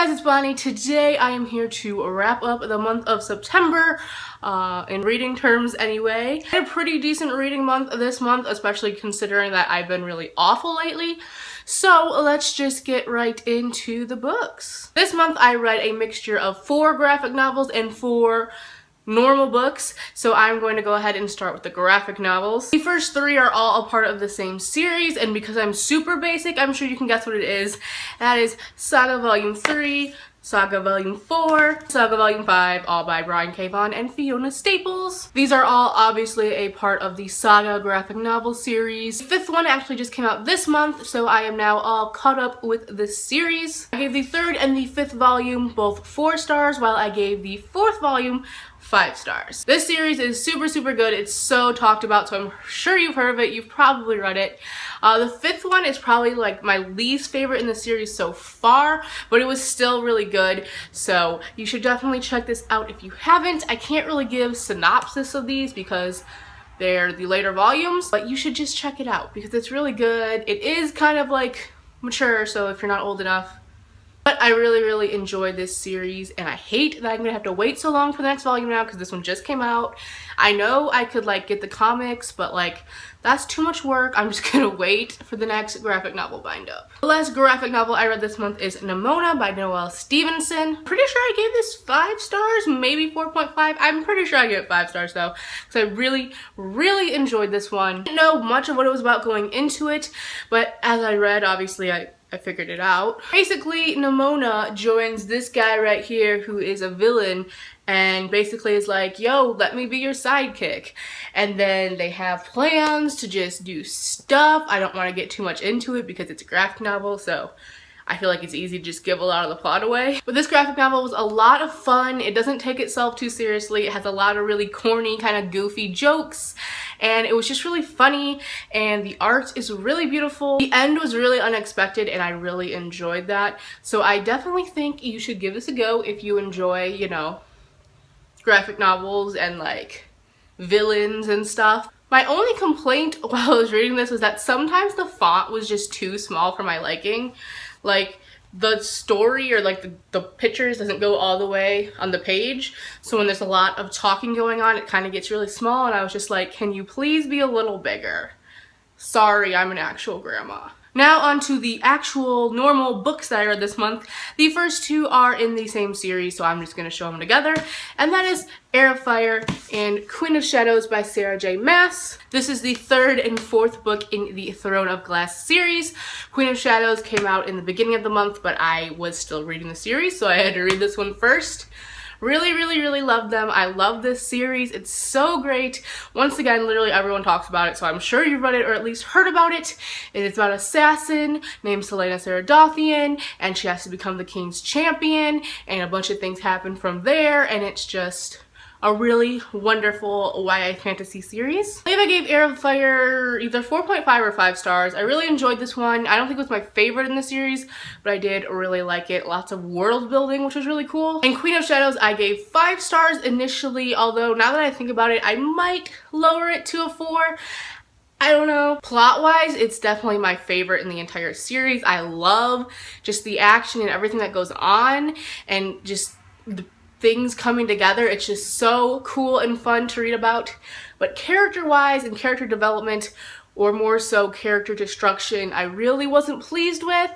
Hey guys, it's Bonnie. Today I am here to wrap up the month of September, in reading terms anyway. I had a pretty decent reading month this month, especially considering that I've been really awful lately. So let's just get right into the books. This month I read a mixture of 4 graphic novels and 4 normal books, so I'm going to go ahead and start with the graphic novels. The first 3 are all a part of the same series, and because I'm super basic, I'm sure you can guess what it is. That is Saga Volume 3, Saga Volume 4, Saga Volume 5, all by Brian K. Vaughan and Fiona Staples. These are all obviously a part of the Saga graphic novel series. The 5th one actually just came out this month, so I am now all caught up with this series. I gave the 3rd and the 5th volume both 4 stars, while I gave the 4th volume 5 stars. This series is super good. It's so talked about, so I'm sure you've heard of it. You've probably read it. The 5th one is probably like my least favorite in the series so far, but it was still really good, so you should definitely check this out if you haven't. I can't really give synopsis of these because they're the later volumes, but you should just check it out because it's really good. It is kind of like mature, so if you're not old enough. But I really enjoyed this series, and I hate that I'm gonna have to wait so long for the next volume now because this one just came out. I know I could like get the comics, but like that's too much work. I'm just gonna wait for the next graphic novel bind up. The last graphic novel I read this month is Nimona by Noelle Stevenson. Pretty sure I gave this 5 stars, maybe 4.5. I'm pretty sure I gave it 5 stars though, because I really enjoyed this one. I didn't know much of what it was about going into it, but as I read, obviously I figured it out. Basically, Nimona joins this guy right here who is a villain and basically is like, yo, let me be your sidekick. And then they have plans to just do stuff. I don't want to get too much into it because it's a graphic novel, so I feel like it's easy to just give a lot of the plot away. But this graphic novel was a lot of fun. It doesn't take itself too seriously. It has a lot of really corny, kind of goofy jokes. And it was just really funny, and the art is really beautiful. The end was really unexpected, and I really enjoyed that. So I definitely think you should give this a go if you enjoy, you know, graphic novels and like villains and stuff. My only complaint while I was reading this was that sometimes the font was just too small for my liking. Like, the story or like the pictures doesn't go all the way on the page, so when there's a lot of talking going on, it kind of gets really small, and I was just like, can you please be a little bigger? Sorry, I'm an actual grandma. Now on to the actual normal books that I read this month. The first 2 are in the same series, so I'm just going to show them together. And that is Heir of Fire and Queen of Shadows by Sarah J. Maas. This is the 3rd and 4th book in the Throne of Glass series. Queen of Shadows came out in the beginning of the month, but I was still reading the series, so I had to read this one first. Really loved them. I love this series. It's so great. Once again, literally everyone talks about it, so I'm sure you've read it or at least heard about it. It is about an assassin named Selena Saradossian, and she has to become the king's champion, and a bunch of things happen from there, and it's just a really wonderful YA fantasy series. I believe I gave Heir of Fire either 4.5 or 5 stars. I really enjoyed this one. I don't think it was my favorite in the series, but I did really like it. Lots of world building, which was really cool. And Queen of Shadows, I gave 5 stars initially, although now that I think about it, I might lower it to a 4. I don't know. Plot-wise, it's definitely my favorite in the entire series. I love just the action and everything that goes on, and just the things coming together. It's just so cool and fun to read about. But character-wise and character development, or more so character destruction, I really wasn't pleased with.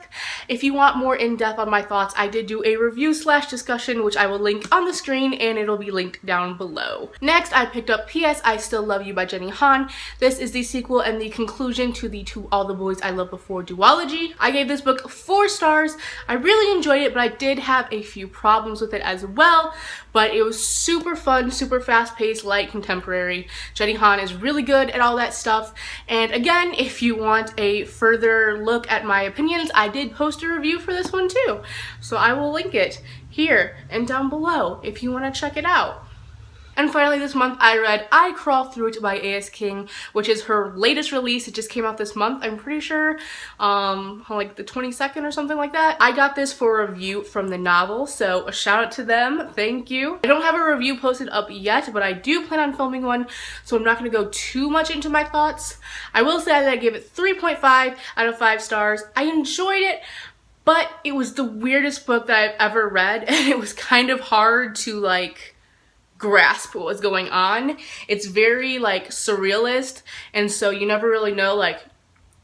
If you want more in-depth on my thoughts, I did do a review/discussion, which I will link on the screen, and it'll be linked down below. Next, I picked up P.S. I Still Love You by Jenny Han. This is the sequel and the conclusion to the To All the Boys I Loved Before duology. I gave this book 4 stars. I really enjoyed it, but I did have a few problems with it as well. But it was super fun, super fast-paced, light, contemporary. Jenny Han is really good at all that stuff. And again, if you want a further look at my opinions, I did post a review for this one too. So I will link it here and down below if you want to check it out. And finally this month I read I Crawl Through It by A.S. King, which is her latest release. It just came out this month, I'm pretty sure, like the 22nd or something like that. I got this for a review from the novel, so a shout out to them, thank you. I don't have a review posted up yet, but I do plan on filming one, so I'm not going to go too much into my thoughts. I will say that I gave it 3.5 out of 5 stars. I enjoyed it, but it was the weirdest book that I've ever read, and it was kind of hard to like grasp what was going on. It's very like surrealist, and so you never really know like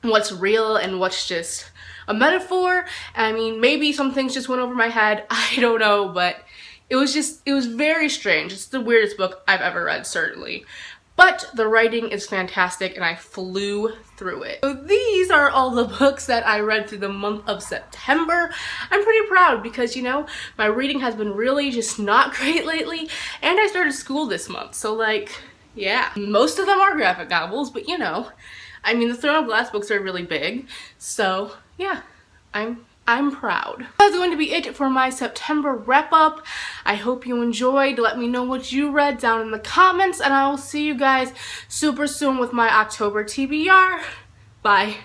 what's real and what's just a metaphor. I mean, maybe some things just went over my head, I don't know, but it was very strange. It's the weirdest book I've ever read, certainly. But the writing is fantastic and I flew through it. So these are all the books that I read through the month of September. I'm pretty proud because, you know, my reading has been really just not great lately, and I started school this month. So like, yeah. Most of them are graphic novels, but you know, I mean, the Throne of Glass books are really big. So yeah, I'm proud. That's going to be it for my September wrap up. I hope you enjoyed. Let me know what you read down in the comments, and I will see you guys super soon with my October TBR. Bye.